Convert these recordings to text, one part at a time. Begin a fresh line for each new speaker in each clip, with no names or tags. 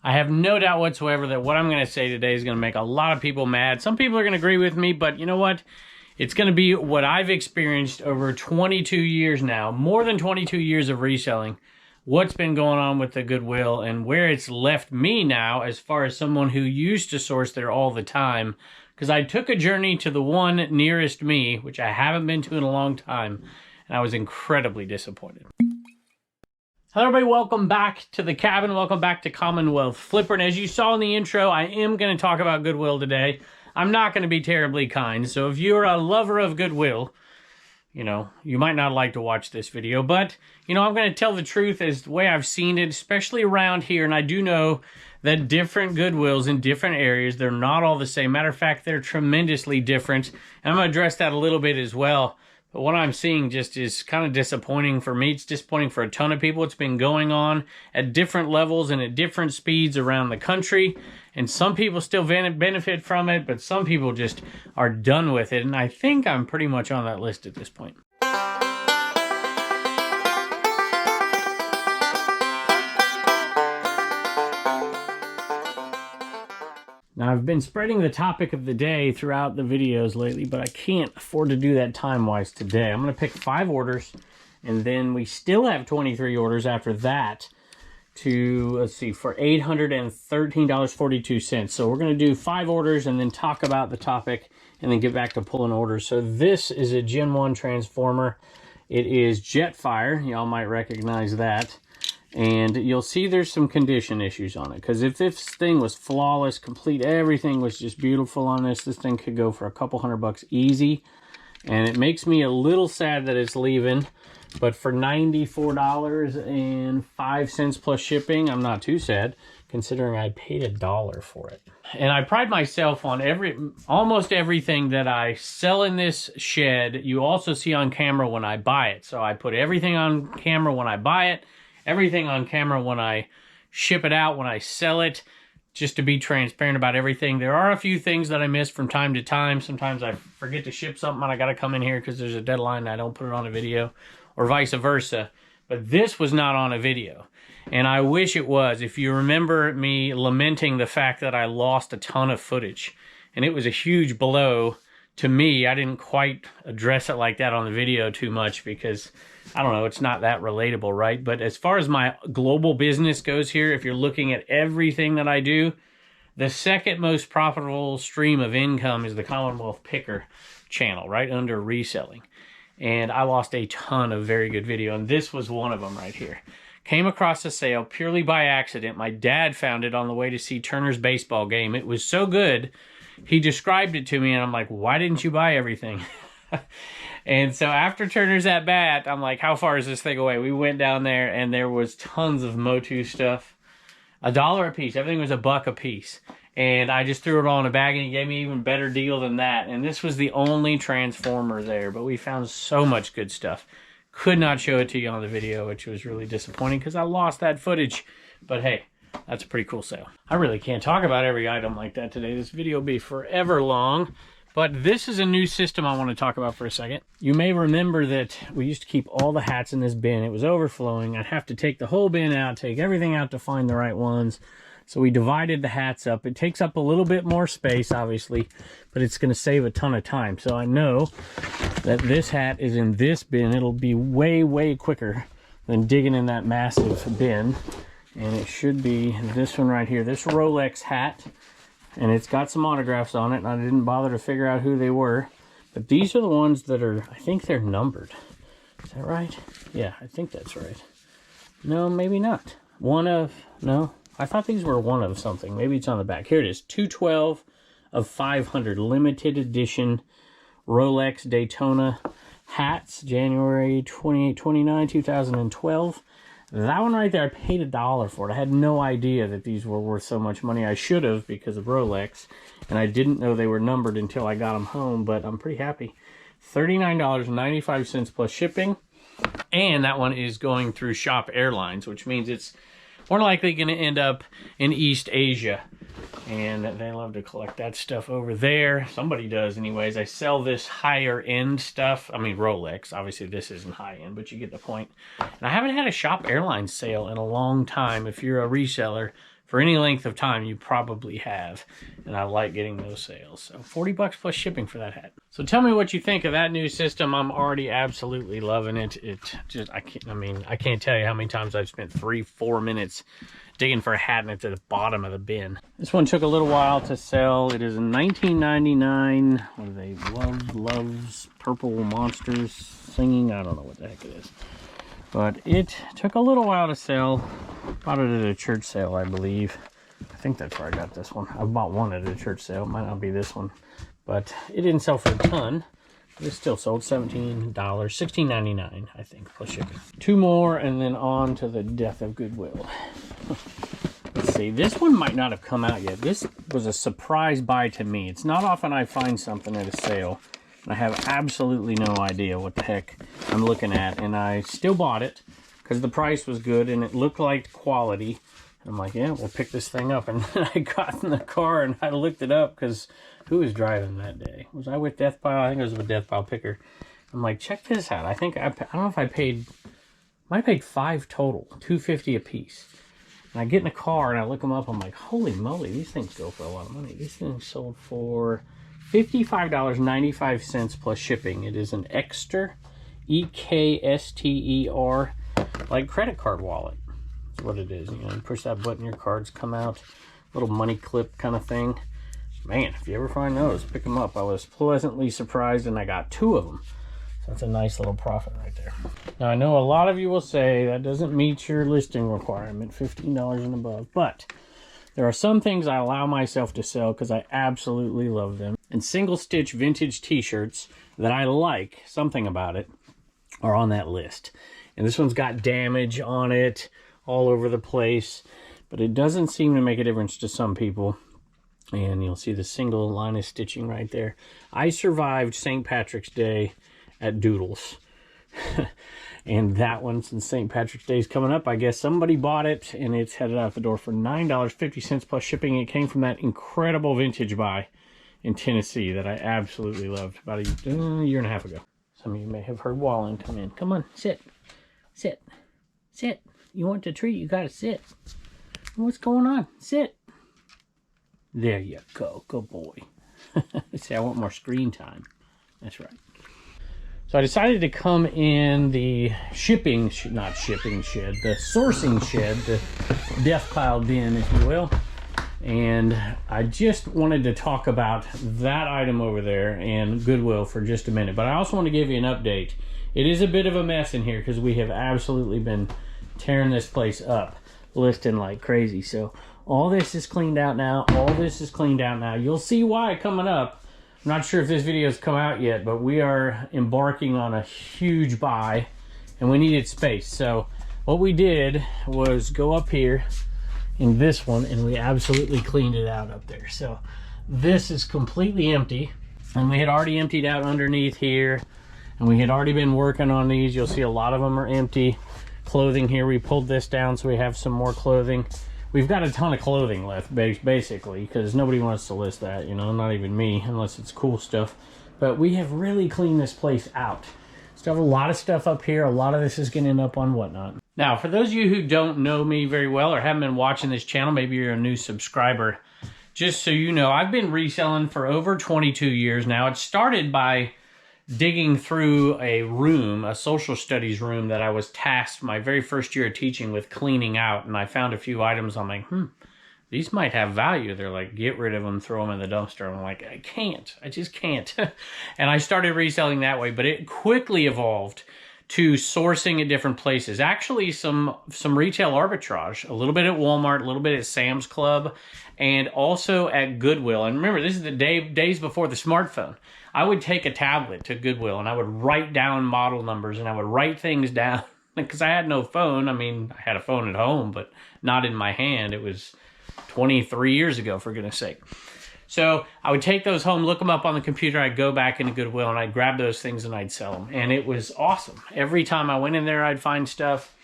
I have no doubt whatsoever that what I'm going to say today is going to make a lot of people mad. Some people are going to agree with me, but you know what? It's going to be what I've experienced over 22 years now, more than 22 years of reselling, what's been going on with the Goodwill and where it's left me now as far as someone who used to source there all the time. Because I took a journey to the one nearest me, which I haven't been to in a long time, and I was incredibly disappointed. Hello everybody, welcome back to the cabin, welcome back to Commonwealth Flipper, and as you saw in the intro, I am going to talk about Goodwill today. I'm not going to be terribly kind, so if you're a lover of Goodwill, you know, you might not like to watch this video, but, you know, I'm going to tell the truth as the way I've seen it, especially around here, and I do know that different Goodwills in different areas, they're not all the same. Matter of fact, they're tremendously different, and I'm going to address that a little bit as well. But what I'm seeing just is kind of disappointing for me. It's disappointing for a ton of people. It's been going on at different levels and at different speeds around the country. And some people still benefit from it, but some people just are done with it. And I think I'm pretty much on that list at this point. Now, I've been spreading the topic of the day throughout the videos lately, but I can't afford to do that time-wise today. I'm going to pick 5 orders, and then we still have 23 orders after that to, let's see, for $813.42. So we're going to do 5 orders and then talk about the topic and then get back to pulling orders. So this is a Gen 1 transformer. It is Jetfire. Y'all might recognize that. And you'll see there's some condition issues on it, because if this thing was flawless, complete, everything was just beautiful on this thing could go for a couple $100 easy. And it makes me a little sad that it's leaving, but for $94.05 plus shipping, I'm not too sad, considering I paid $1 for it. And I pride myself on almost everything that I sell in this shed, you also see on camera when I buy it. So I put everything on camera when I buy it, everything on camera when I ship it out, when I sell it, just to be transparent about everything. There are a few things that I miss from time to time. Sometimes I forget to ship something and I got to come in here because there's a deadline and I don't put it on a video, or vice versa. But this was not on a video, and I wish it was. If you remember me lamenting the fact that I lost a ton of footage, and it was a huge blow to me. I didn't quite address it like that on the video too much because, I don't know, it's not that relatable, right? But as far as my global business goes here, if you're looking at everything that I do, the second most profitable stream of income is the Commonwealth Picker channel, right under Reselling. And I lost a ton of very good video, and this was one of them right here. Came across a sale purely by accident. My dad found it on the way to see Turner's baseball game. It was so good, he described it to me, and I'm like, why didn't you buy everything? And so after Turner's at bat, I'm like, how far is this thing away? We went down there, and there was tons of Motu stuff. $1 a piece. Everything was $1 a piece. And I just threw it all in a bag, and he gave me an even better deal than that. And this was the only transformer there, but we found so much good stuff. Could not show it to you on the video, which was really disappointing because I lost that footage. But hey, that's a pretty cool sale. I really can't talk about every item like that today. This video will be forever long. But this is a new system I want to talk about for a second. You may remember that we used to keep all the hats in this bin. It was overflowing. I'd have to take the whole bin out, take everything out to find the right ones. So we divided the hats up. It takes up a little bit more space, obviously, but it's going to save a ton of time. So I know that this hat is in this bin. It'll be way, way quicker than digging in that massive bin. And it should be this one right here, this Rolex hat. And it's got some autographs on it, and I didn't bother to figure out who they were. But these are the ones that are, I think they're numbered. Is that right? Yeah, I think that's right. No, maybe not. No, I thought these were one of something. Maybe it's on the back. Here it is, 212 of 500 limited edition Rolex Daytona hats, January 28, 29, 2012. That one right there, I paid $1 for it. I had no idea that these were worth so much money. I should have because of Rolex, and I didn't know they were numbered until I got them home, but I'm pretty happy. $39.95 plus shipping, and that one is going through Shop Airlines, which means it's more likely going to end up in East Asia. And they love to collect that stuff over there. Somebody does anyways. I sell this higher end stuff. I mean, Rolex. Obviously, this isn't high end, but you get the point. And I haven't had a Shop Airlines sale in a long time. If you're a reseller, for any length of time, you probably have. And I like getting those sales. So 40 bucks plus shipping for that hat. So tell me what you think of that new system. I'm already absolutely loving it. I can't tell you how many times I've spent 3-4 minutes digging for a hat and it's at the bottom of the bin. This one took a little while to sell. It is a $19.99. What are they? Loves Purple Monsters Singing. I don't know what the heck it is. But it took a little while to sell. Bought it at a church sale, I believe. I think that's where I got this one. I bought one at a church sale. Might not be this one. But it didn't sell for a ton. But it still sold $17, $16.99, I think, plus shipping. 2 more, and then on to the death of Goodwill. Let's see. This one might not have come out yet. This was a surprise buy to me. It's not often I find something at a sale. I have absolutely no idea what the heck I'm looking at, and I still bought it because the price was good and it looked like quality. I'm like, yeah, we'll pick this thing up. And then I got in the car and I looked it up because who was driving that day? Was I with Death Pile? I think it was with Death Pile Picker. I'm like, check this out. I don't know if I paid, might have paid 5 total, $2.50 a piece. And I get in the car and I look them up. I'm like, holy moly, these things go for a lot of money. These things sold for $55.95 plus shipping. It is an Ekster, E-K-S-T-E-R, like credit card wallet. That's what it is. You know, you push that button, your cards come out. Little money clip kind of thing. Man, if you ever find those, pick them up. I was pleasantly surprised, and I got 2 of them. So that's a nice little profit right there. Now, I know a lot of you will say that doesn't meet your listing requirement, $15 and above, but there are some things I allow myself to sell because I absolutely love them. And single stitch vintage t-shirts that I like, something about it, are on that list. And this one's got damage on it all over the place, but it doesn't seem to make a difference to some people. And you'll see the single line of stitching right there. I survived St. Patrick's Day at Doodles. And that one, since St. Patrick's Day is coming up, I guess somebody bought it and it's headed out the door for $9.50 plus shipping. It came from that incredible vintage buy in Tennessee that I absolutely loved about a year and a half ago. Some of you may have heard Wallen come in. Come on, sit, sit, sit. You want the treat, you gotta sit. What's going on? Sit. There you go, good boy. See, I want more screen time. That's right. So I decided to come in the shipping, not shipping shed, the sourcing shed, the death pile bin, if you will. And I just wanted to talk about that item over there and Goodwill for just a minute. But I also want to give you an update. It is a bit of a mess in here because we have absolutely been tearing this place up, listing like crazy. So all this is cleaned out now. All this is cleaned out now. You'll see why coming up. I'm not sure if this video has come out yet, but we are embarking on a huge buy and we needed space. So what we did was go up here in this one and we absolutely cleaned it out up there. So this is completely empty and we had already emptied out underneath here and we had already been working on these. You'll see a lot of them are empty. Clothing here, we pulled this down so we have some more clothing. We've got a ton of clothing left, basically, because nobody wants to list that, you know, not even me, unless it's cool stuff. But we have really cleaned this place out. Still have a lot of stuff up here. A lot of this is going to end up on Whatnot. Now, for those of you who don't know me very well or haven't been watching this channel, maybe you're a new subscriber, just so you know, I've been reselling for over 22 years now. It started by digging through a room, a social studies room that I was tasked my very first year of teaching with cleaning out, and I found a few items. I'm like, these might have value. They're like, get rid of them, throw them in the dumpster. I'm like, I just can't. And I started reselling that way, but it quickly evolved to sourcing at different places. Actually, some retail arbitrage, a little bit at Walmart, a little bit at Sam's Club, and also at Goodwill. And remember, this is the days before the smartphone. I would take a tablet to Goodwill and I would write down model numbers and I would write things down because I had no phone. I mean, I had a phone at home, but not in my hand. It was 23 years ago, for goodness sake. So I would take those home, look them up on the computer. I'd go back into Goodwill and I'd grab those things and I'd sell them. And it was awesome. Every time I went in there, I'd find stuff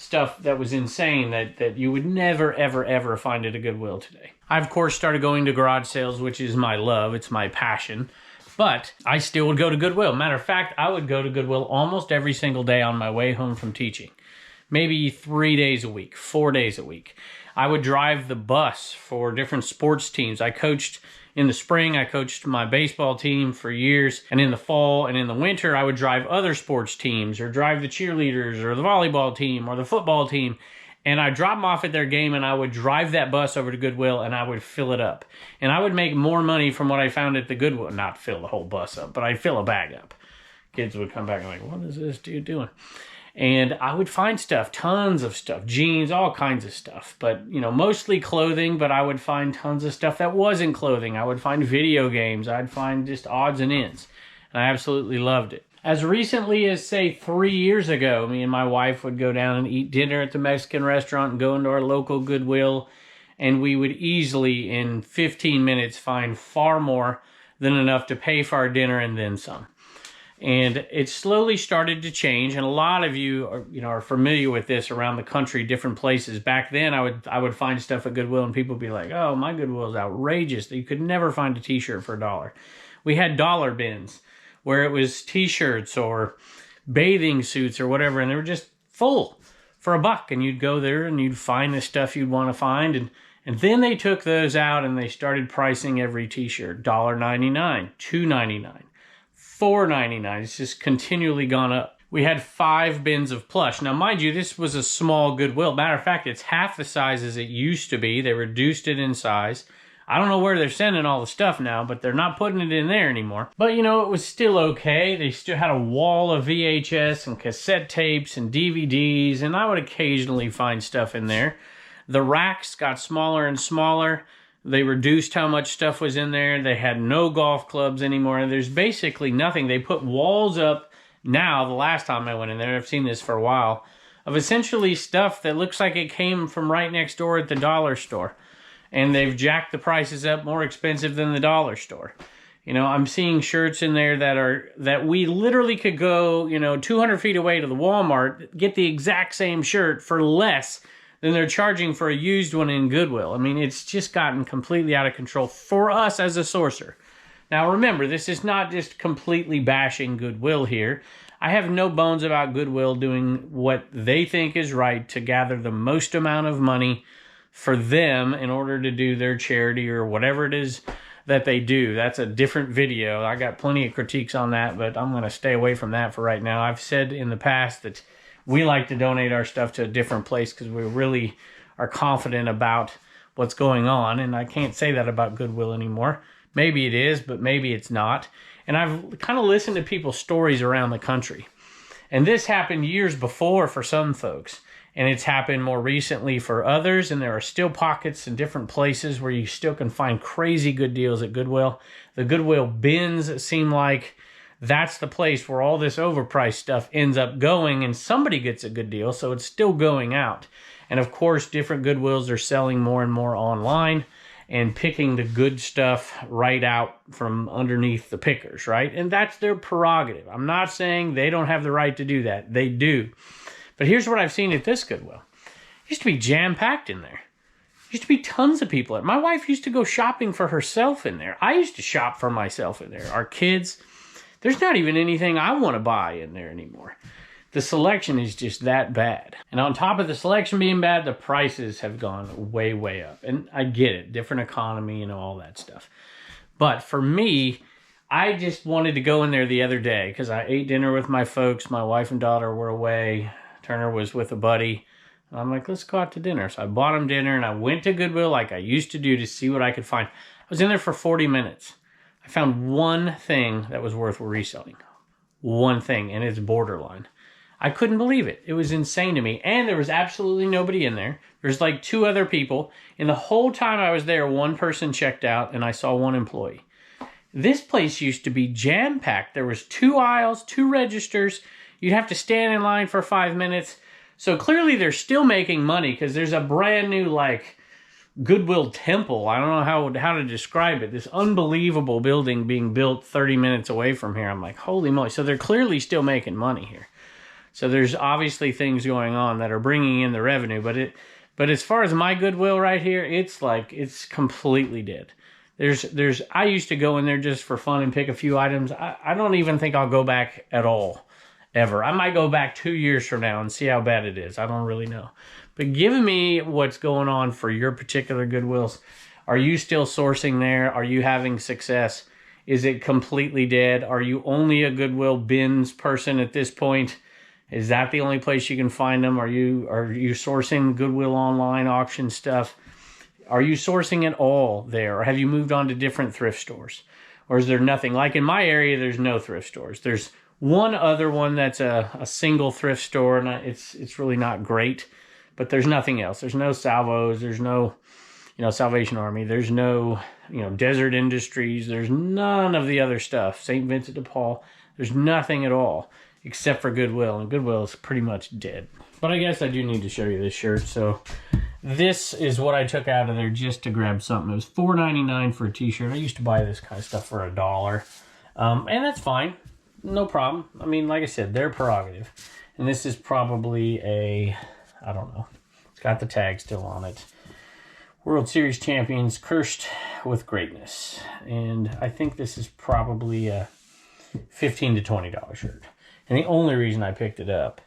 that was insane that you would never, ever, ever find at a Goodwill today. I, of course, started going to garage sales, which is my love. It's my passion. But I still would go to Goodwill. Matter of fact, I would go to Goodwill almost every single day on my way home from teaching. Maybe 3 days a week, 4 days a week. I would drive the bus for different sports teams. I coached in the spring, I coached my baseball team for years. And in the fall and in the winter, I would drive other sports teams or drive the cheerleaders or the volleyball team or the football team. And I'd drop them off at their game and I would drive that bus over to Goodwill and I would fill it up. And I would make more money from what I found at the Goodwill. Not fill the whole bus up, but I'd fill a bag up. Kids would come back and like, what is this dude doing? And I would find stuff, tons of stuff, jeans, all kinds of stuff. But, you know, mostly clothing, but I would find tons of stuff that wasn't clothing. I would find video games. I'd find just odds and ends. And I absolutely loved it. As recently as, say, 3 years ago, me and my wife would go down and eat dinner at the Mexican restaurant and go into our local Goodwill, and we would easily, in 15 minutes, find far more than enough to pay for our dinner and then some. And it slowly started to change, and a lot of you are familiar with this around the country, different places. Back then, I would find stuff at Goodwill, and people would be like, oh, my Goodwill is outrageous. You could never find a t-shirt for $1. We had dollar bins, where it was t-shirts or bathing suits or whatever, and they were just full for $1. And you'd go there and you'd find the stuff you'd want to find. And then they took those out and they started pricing every t-shirt. $1.99, $2.99, $4.99. It's just continually gone up. We had 5 bins of plush. Now, mind you, this was a small Goodwill. Matter of fact, it's half the size as it used to be. They reduced it in size. I don't know where they're sending all the stuff now, but they're not putting it in there anymore. But, you know, it was still okay. They still had a wall of VHS and cassette tapes and DVDs, and I would occasionally find stuff in there. The racks got smaller and smaller. They reduced how much stuff was in there. They had no golf clubs anymore. There's basically nothing. They put walls up now, the last time I went in there, I've seen this for a while, of essentially stuff that looks like it came from right next door at the dollar store. And they've jacked the prices up, more expensive than the dollar store. You know, I'm seeing shirts in there that we literally could go, 200 feet away to the Walmart, get the exact same shirt for less than they're charging for a used one in Goodwill. I mean, it's just gotten completely out of control for us as a sourcer. Now, remember, this is not just completely bashing Goodwill here. I have no bones about Goodwill doing what they think is right to gather the most amount of money for them in order to do their charity or whatever it is that they do. That's a different video. I got plenty of critiques on that, but I'm going to stay away from that for right now. I've said in the past that we like to donate our stuff to a different place because we really are confident about what's going on, and I can't say that about Goodwill anymore. Maybe it is, but maybe it's not. And I've kind of listened to people's stories around the country. And this happened years before for some folks. And it's happened more recently for others, and there are still pockets in different places where you still can find crazy good deals at Goodwill. The Goodwill bins seem like that's the place where all this overpriced stuff ends up going, and somebody gets a good deal, so it's still going out. And of course, different Goodwills are selling more and more online and picking the good stuff right out from underneath the pickers, right? And that's their prerogative. I'm not saying they don't have the right to do that. They do. But here's what I've seen at this Goodwill. It used to be jam-packed in there. There used to be tons of people. My wife used to go shopping for herself in there. I used to shop for myself in there. Our kids, there's not even anything I want to buy in there anymore. The selection is just that bad. And on top of the selection being bad, the prices have gone way, way up. And I get it. Different economy, all that stuff. But for me, I just wanted to go in there the other day because I ate dinner with my folks. My wife and daughter were away. Turner was with a buddy. And I'm like, let's go out to dinner. So I bought him dinner and I went to Goodwill like I used to do to see what I could find. I was in there for 40 minutes. I found one thing that was worth reselling. One thing, and it's borderline. I couldn't believe it. It was insane to me. And there was absolutely nobody in there. There's like 2 other people. And the whole time I was there, one person checked out and I saw 1 employee. This place used to be jam-packed. There was 2 aisles, 2 registers. You'd have to stand in line for 5 minutes. So clearly they're still making money because there's a brand new Goodwill temple. I don't know how to describe it. This unbelievable building being built 30 minutes away from here. I'm like, holy moly. So they're clearly still making money here. So there's obviously things going on that are bringing in the revenue. But as far as my Goodwill right here, it's completely dead. I used to go in there just for fun and pick a few items. I don't even think I'll go back at all. Ever. I might go back 2 years from now and see how bad it is. I don't really know. But give me what's going on for your particular Goodwills. Are you still sourcing there? Are you having success? Is it completely dead? Are you only a Goodwill bins person at this point? Is that the only place you can find them? Are you sourcing Goodwill online auction stuff? Are you sourcing it all there? Or have you moved on to different thrift stores? Or is there nothing? Like in my area, there's no thrift stores. There's one other one that's a single thrift store, and it's really not great. But there's nothing else. There's no Salvos. There's no, Salvation Army. There's no, Desert Industries. There's none of the other stuff. St. Vincent de Paul. There's nothing at all except for Goodwill. And Goodwill is pretty much dead. But I guess I do need to show you this shirt. So this is what I took out of there just to grab something. It was $4.99 for a t-shirt. I used to buy this kind of stuff for $1. And that's fine. No problem. I mean, like I said, their prerogative. And this is probably a, I don't know. It's got the tag still on it. World Series champions cursed with greatness. And I think this is probably a $15 to $20 shirt. And the only reason I picked it up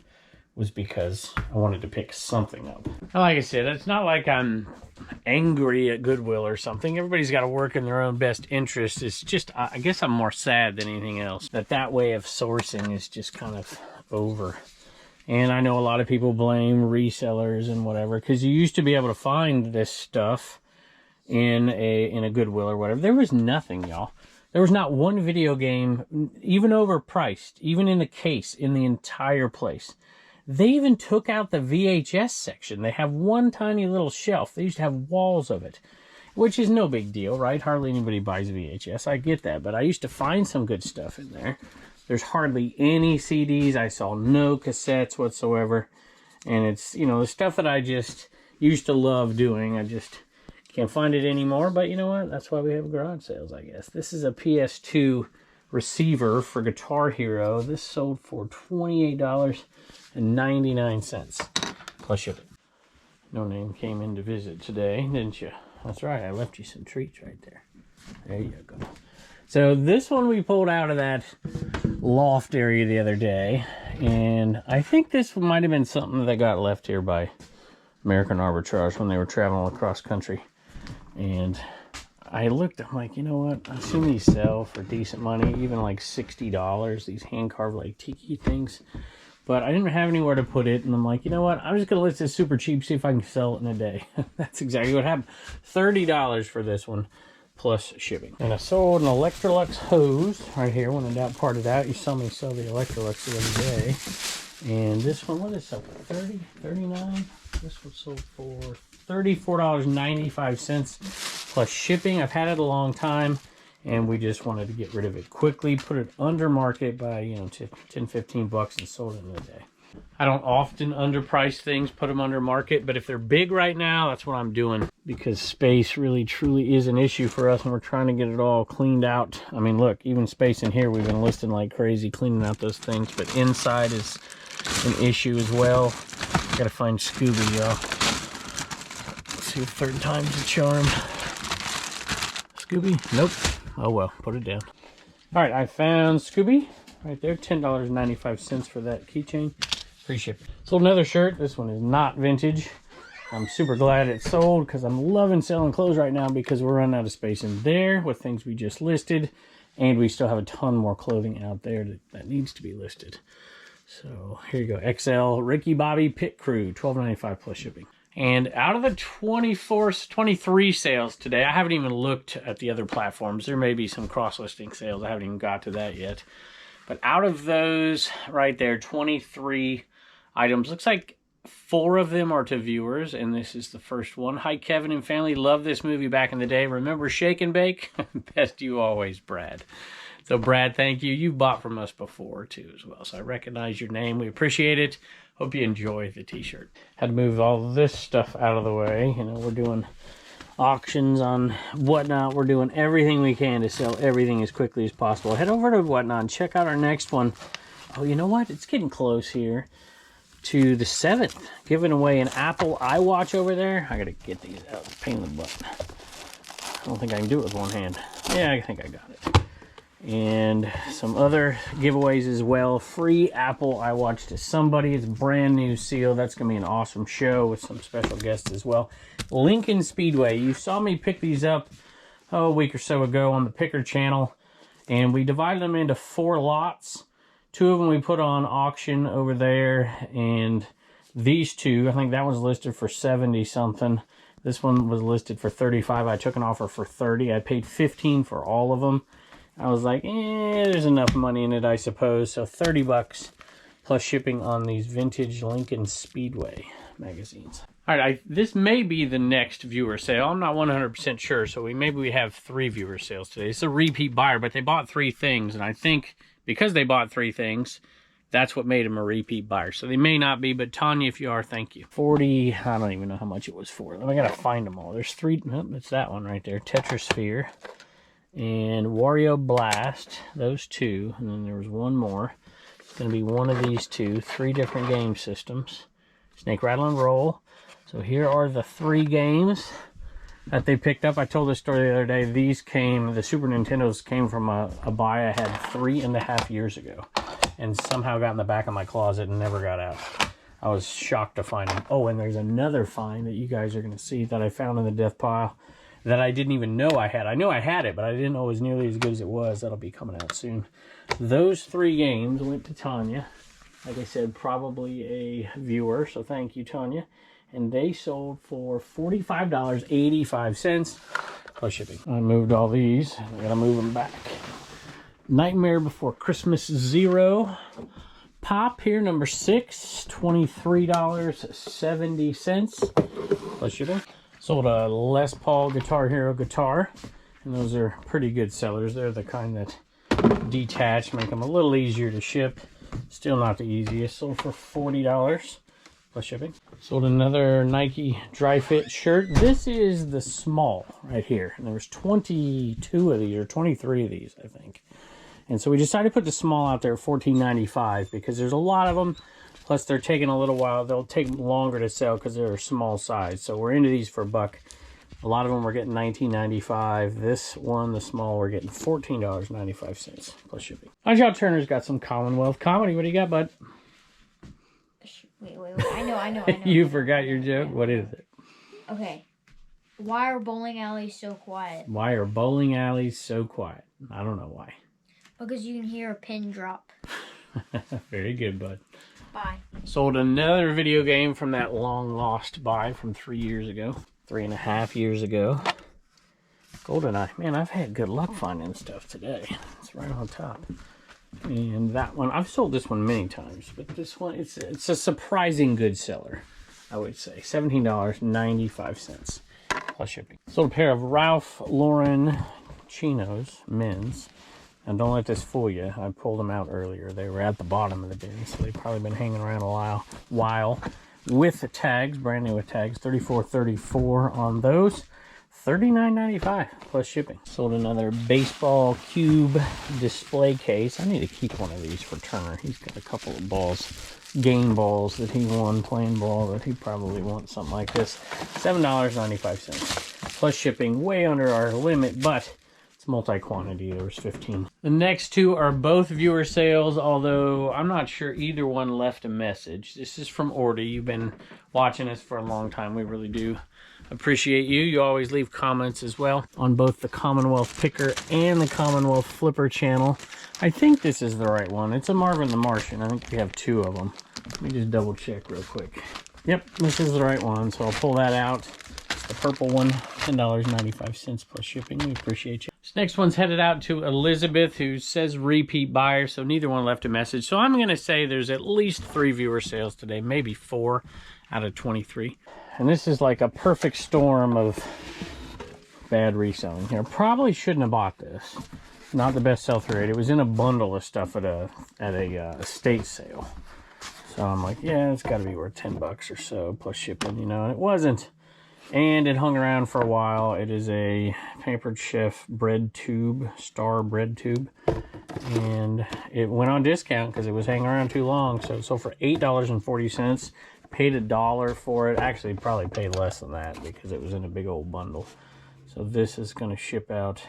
was because I wanted to pick something up. Like I said, it's not like I'm angry at Goodwill or something. Everybody's got to work in their own best interest. It's just, I guess I'm more sad than anything else that way of sourcing is just kind of over. And I know a lot of people blame resellers and whatever, because you used to be able to find this stuff in a Goodwill or whatever. There was nothing, y'all. There was not one video game, even overpriced, even in the case, in the entire place. They even took out the VHS section. They have one tiny little shelf. They used to have walls of it, which is no big deal, right? Hardly anybody buys VHS. I get that, but I used to find some good stuff in there. There's hardly any CDs. I saw no cassettes whatsoever. And it's, the stuff that I just used to love doing. I just can't find it anymore. But you know what? That's why we have garage sales, I guess. This is a PS2 receiver for Guitar Hero. This sold for $28.99 plus shipping. No Name came in to visit today, didn't you? That's right. I left you some treats right there. There you go. So this one we pulled out of that loft area the other day, and I think this might have been something that got left here by American Arbitrage when they were traveling across country. And I looked, I'm like, you know what? I've seen these sell for decent money, even like $60, these hand-carved like tiki things. But I didn't have anywhere to put it, and I'm like, you know what? I'm just going to list this super cheap, see if I can sell it in a day. That's exactly what happened. $30 for this one, plus shipping. And I sold an Electrolux hose right here. When in doubt, part it out. You saw me sell the Electrolux the other day. And this one, what is it sell for? $30, $39? This one sold for $34.95 plus shipping. I've had it a long time, and we just wanted to get rid of it quickly, put it under market by, $10-15 and sold it in a day. I don't often underprice things, put them under market, but if they're big right now, that's what I'm doing, because space really truly is an issue for us, and we're trying to get it all cleaned out. I mean, look, even space in here, we've been listing like crazy, cleaning out those things, but inside is an issue as well. Gotta find Scooby, y'all. Let's see if third time's a charm. Scooby? Nope. Oh well, put it down. All right, I found Scooby right there. $10.95 for that keychain. Free shipping. Sold another shirt. This one is not vintage. I'm super glad it sold because I'm loving selling clothes right now because we're running out of space in there with things we just listed. And we still have a ton more clothing out there that needs to be listed. So here you go. XL Ricky Bobby Pit Crew. $12.95 plus shipping. And out of the 23 sales today, I haven't even looked at the other platforms. There may be some cross-listing sales. I haven't even got to that yet. But out of those right there, 23 items, looks like 4 of them are to viewers, and this is the first one. Hi, Kevin and family. Love this movie back in the day. Remember Shake and Bake? Best you always, Brad. So, Brad, thank you. You've bought from us before, too, as well. So I recognize your name. We appreciate it. Hope you enjoy the t-shirt. Had to move all this stuff out of the way. We're doing auctions on Whatnot. We're doing everything we can to sell everything as quickly as possible. Head over to Whatnot and check out our next one. Oh, you know what? It's getting close here to the 7th. Giving away an Apple iWatch over there. I gotta get these out. Pain in the butt. I don't think I can do it with one hand. Yeah, I think I got it. and some other giveaways as well. Free Apple iWatch to somebody. It's a brand new seal. That's going to be an awesome show with some special guests as well. Lincoln Speedway. You saw me pick these up a week or so ago on the Picker channel, and we divided them into 4 lots. 2 of them we put on auction over there, and these 2, I think that one's listed for 70 something. This one was listed for 35. I took an offer for 30. I paid 15 for all of them. I was like, there's enough money in it, I suppose. So 30 bucks plus shipping on these vintage Lincoln Speedway magazines. All right, this may be the next viewer sale. I'm not 100% sure, so maybe we have 3 viewer sales today. It's a repeat buyer, but they bought 3 things, and I think because they bought 3 things, that's what made them a repeat buyer. So they may not be, but Tanya, if you are, thank you. 40, I don't even know how much it was for. I gotta find them all. There's 3, nope, it's that one right there, Tetrasphere and Wario Blast, those 2, and then there was one more. It's gonna be one of these 2, 3 different game systems. Snake, Rattle, and Roll. So here are the 3 games that they picked up. I told this story the other day. These came, the Super Nintendos came from a buy I had 3.5 years ago, and somehow got in the back of my closet and never got out. I was shocked to find them. Oh, and there's another find that you guys are going to see that I found in the death pile that I didn't even know I had. I knew I had it, but I didn't know it was nearly as good as it was. That'll be coming out soon. Those 3 games went to Tanya. Like I said, probably a viewer, so thank you, Tanya. And they sold for $45.85 plus shipping. I moved all these. I gotta move them back. Nightmare Before Christmas 0. Pop here, number 6, $23.70 plus shipping. Sold a Les Paul Guitar Hero guitar, and those are pretty good sellers. They're the kind that detach, make them a little easier to ship. Still not the easiest. Sold for $40 plus shipping. Sold another Nike Dry Fit shirt. This is the small right here, and there was 22 of these, or 23 of these, I think. And so we decided to put the small out there at $14.95 because there's a lot of them. Plus, they're taking a little while. They'll take longer to sell because they're a small size. So we're into these for a buck. A lot of them were getting $19.95. This one, the small, we're getting $14.95 plus shipping. My Job Turner's got some Commonwealth comedy. What do you got, bud?
Wait. I know.
You forgot your joke? What is it?
Okay. Why are bowling alleys so quiet?
Why are bowling alleys so quiet? I don't know why.
Because you can hear a pin drop.
Very good, bud.
Bye.
Sold another video game from that long lost buy from 3 years ago. 3.5 years ago. GoldenEye. Man, I've had good luck finding stuff today. It's right on top. And that one, I've sold this one many times, but this one, it's a surprising good seller, I would say. $17.95 plus shipping. Sold a pair of Ralph Lauren chinos, men's. And don't let this fool you. I pulled them out earlier. They were at the bottom of the bin, so they've probably been hanging around a while. With the tags, brand new with tags, $34.34 on those. $39.95 plus shipping. Sold another baseball cube display case. I need to keep one of these for Turner. He's got a couple of balls, game balls that he won playing ball that he probably wants something like this. $7.95 plus shipping. Way under our limit, but it's multi-quantity. There was 15. The next 2 are both viewer sales, although I'm not sure either one left a message. This is from Ordy. You've been watching us for a long time. We really do appreciate you. You always leave comments as well on both the Commonwealth Picker and the Commonwealth Flipper channel. I think this is the right one. It's a Marvin the Martian. I think we have 2 of them. Let me just double check real quick. Yep, this is the right one. So I'll pull that out. It's the purple one, $10.95 plus shipping. We appreciate you. This next one's headed out to Elizabeth, who says repeat buyer, so neither one left a message. So I'm going to say there's at least 3 viewer sales today, maybe 4 out of 23. And this is like a perfect storm of bad reselling here. Probably shouldn't have bought this. Not the best sell-through rate. It was in a bundle of stuff at a estate sale. So I'm like, yeah, it's got to be worth 10 bucks or so plus shipping, you know, and it wasn't. And it hung around for a while. It is a Pampered Chef bread tube, star bread tube. And it went on discount because it was hanging around too long. So it sold for $8.40. Paid $1 for it. Actually, probably paid less than that because it was in a big old bundle. So this is going to ship out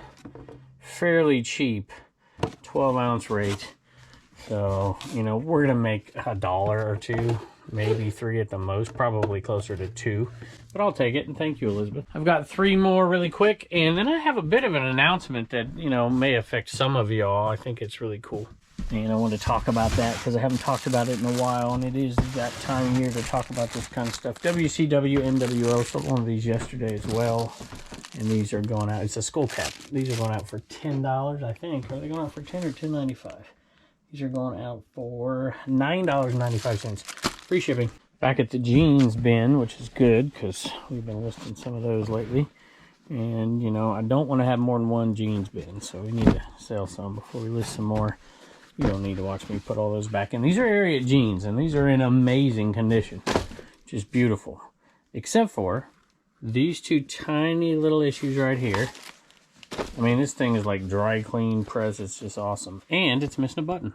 fairly cheap 12-ounce rate. So, you know, we're going to make $1 or $2, maybe 3 at the most, probably closer to 2. But I'll take it, and thank you, Elizabeth. I've got 3 more really quick, and then I have a bit of an announcement that, you know, may affect some of y'all. I think it's really cool. And I want to talk about that because I haven't talked about it in a while, and it is that time of year to talk about this kind of stuff. WCW, NWO, sold one of these yesterday as well. And these are going out, it's a skull cap. These are going out for $10, I think. Are they going out for $10 or $10.95? These are going out for $9.95. Free shipping. Back at the jeans bin, which is good because we've been listing some of those lately. And, you know, I don't want to have more than one jeans bin, so we need to sell some before we list some more. You don't need to watch me put all those back in. These are Ariat jeans, and these are in amazing condition. Just beautiful. Except for these 2 tiny little issues right here. I mean, this thing is like dry clean press. It's just awesome. And it's missing a button.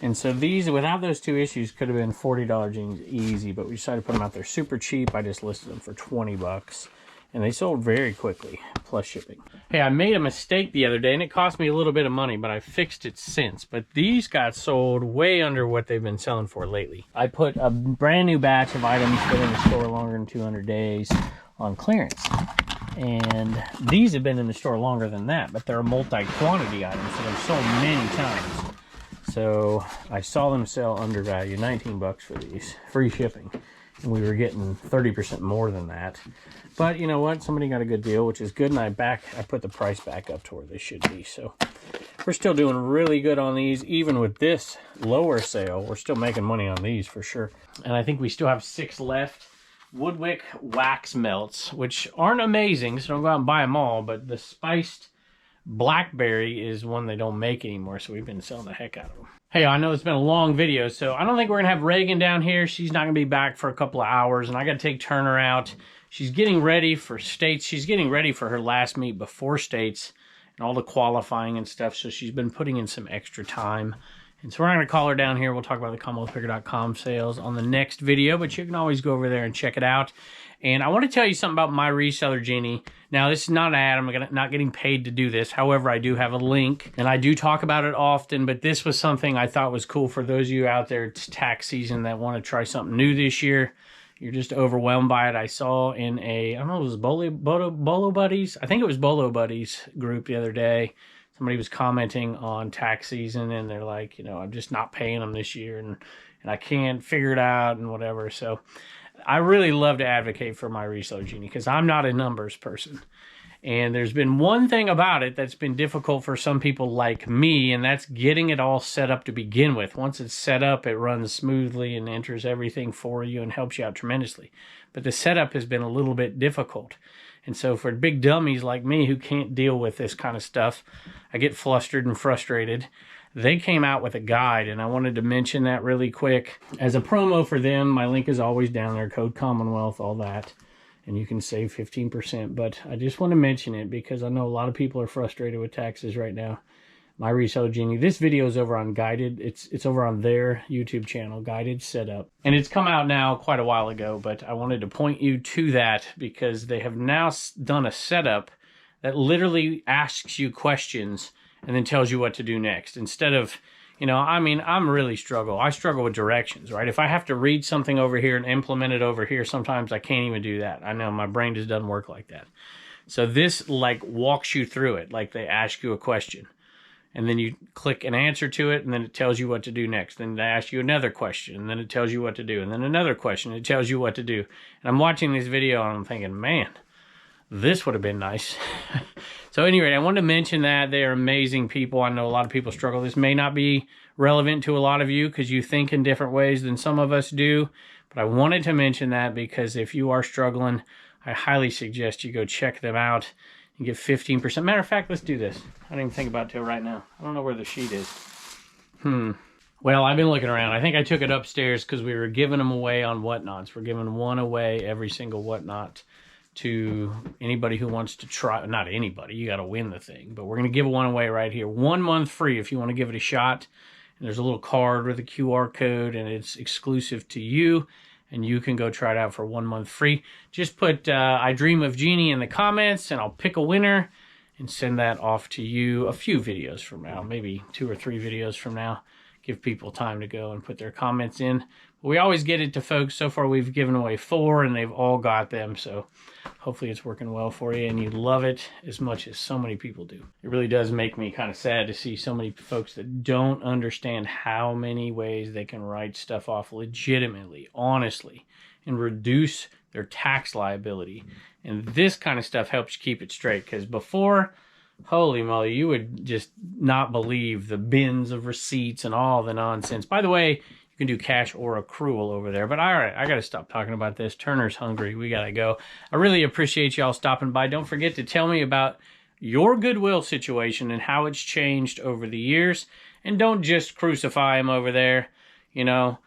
And so these, without those 2 issues, could have been $40 jeans easy, but we decided to put them out there super cheap. I just listed them for 20 bucks. And they sold very quickly, plus shipping. Hey, I made a mistake the other day, and it cost me a little bit of money, but I fixed it since. But these got sold way under what they've been selling for lately. I put a brand new batch of items that in the store longer than 200 days on clearance. And these have been in the store longer than that, but they're multi-quantity items, so they've sold many times. So I saw them sell under value, 19 bucks for these, free shipping. And we were getting 30% more than that. But you know what? Somebody got a good deal, which is good. And I put the price back up to where they should be. So we're still doing really good on these. Even with this lower sale, we're still making money on these for sure. And I think we still have 6 left. Woodwick wax melts, which aren't amazing, so don't go out and buy them all. But the spiced blackberry is one they don't make anymore, so we've been selling the heck out of them. Hey, I know it's been a long video, so I don't think we're going to have Reagan down here. She's not going to be back for a couple of hours, and I got to take Turner out. She's getting ready for states. She's getting ready for her last meet before states and all the qualifying and stuff, so she's been putting in some extra time. And so we're not going to call her down here. We'll talk about the CommonwealthPicker.com sales on the next video, but you can always go over there and check it out. And I want to tell you something about my reseller, Genie. Now, this is not an ad. I'm not getting paid to do this. However, I do have a link, and I do talk about it often, but this was something I thought was cool for those of you out there. It's tax season that want to try something new this year. You're just overwhelmed by it. I saw in I don't know, it was Bolo Buddies? I think it was Bolo Buddies group the other day. Somebody was commenting on tax season, and they're like, you know, I'm just not paying them this year, and I can't figure it out and whatever. So I really love to advocate for my reseller, Genie, because I'm not a numbers person. And there's been one thing about it that's been difficult for some people like me, and that's getting it all set up to begin with. Once it's set up, it runs smoothly and enters everything for you and helps you out tremendously. But the setup has been a little bit difficult. And so for big dummies like me who can't deal with this kind of stuff, I get flustered and frustrated. They came out with a guide, and I wanted to mention that really quick. As a promo for them, my link is always down there, code Commonwealth, all that. And you can save 15%. But I just want to mention it because I know a lot of people are frustrated with taxes right now. My Reseller Genie. This video is over on Guided. It's over on their YouTube channel, Guided Setup. And it's come out now quite a while ago, but I wanted to point you to that because they have now done a setup that literally asks you questions and then tells you what to do next. Instead of, you know, I mean, I struggle with directions, right? If I have to read something over here and implement it over here, sometimes I can't even do that. I know my brain just doesn't work like that. So this like walks you through it. Like they ask you a question and then you click an answer to it and then it tells you what to do next. Then they ask you another question and then it tells you what to do. And then another question, it tells you what to do. And I'm watching this video and I'm thinking, man, this would have been nice. So anyway, I wanted to mention that they are amazing people. I know a lot of people struggle. This may not be relevant to a lot of you because you think in different ways than some of us do. But I wanted to mention that because if you are struggling, I highly suggest you go check them out and get 15%. Matter of fact, let's do this. I didn't even think about it till right now. I don't know where the sheet is. Well, I've been looking around. I think I took it upstairs because we were giving them away on whatnots. We're giving one away every single whatnot to anybody who wants to try. Not anybody, you got to win the thing, but we're going to give one away right here. 1 month free if you want to give it a shot. And there's a little card with a QR code and it's exclusive to you and you can go try it out for 1 month free. Just put I Dream of Genie in the comments and I'll pick a winner and send that off to you a few videos from now, maybe 2 or 3 videos from now. Give people time to go and put their comments in. We always get it to folks. So far we've given away 4 and they've all got them. So hopefully it's working well for you and you love it as much as so many people do. It really does make me kind of sad to see so many folks that don't understand how many ways they can write stuff off legitimately, honestly, and reduce their tax liability. And this kind of stuff helps you keep it straight, because before, holy moly, you would just not believe the bins of receipts and all the nonsense. By the way, you can do cash or accrual over there. But all right, I got to stop talking about this. Turner's hungry. We got to go. I really appreciate y'all stopping by. Don't forget to tell me about your Goodwill situation and how it's changed over the years. And don't just crucify him over there. You know,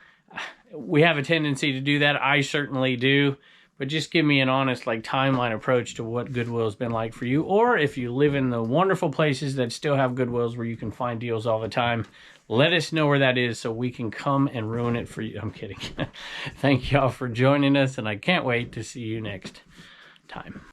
we have a tendency to do that. I certainly do. But just give me an honest, like, timeline approach to what Goodwill has been like for you. Or if you live in the wonderful places that still have Goodwills where you can find deals all the time, let us know where that is so we can come and ruin it for you. I'm kidding. Thank y'all for joining us, and I can't wait to see you next time.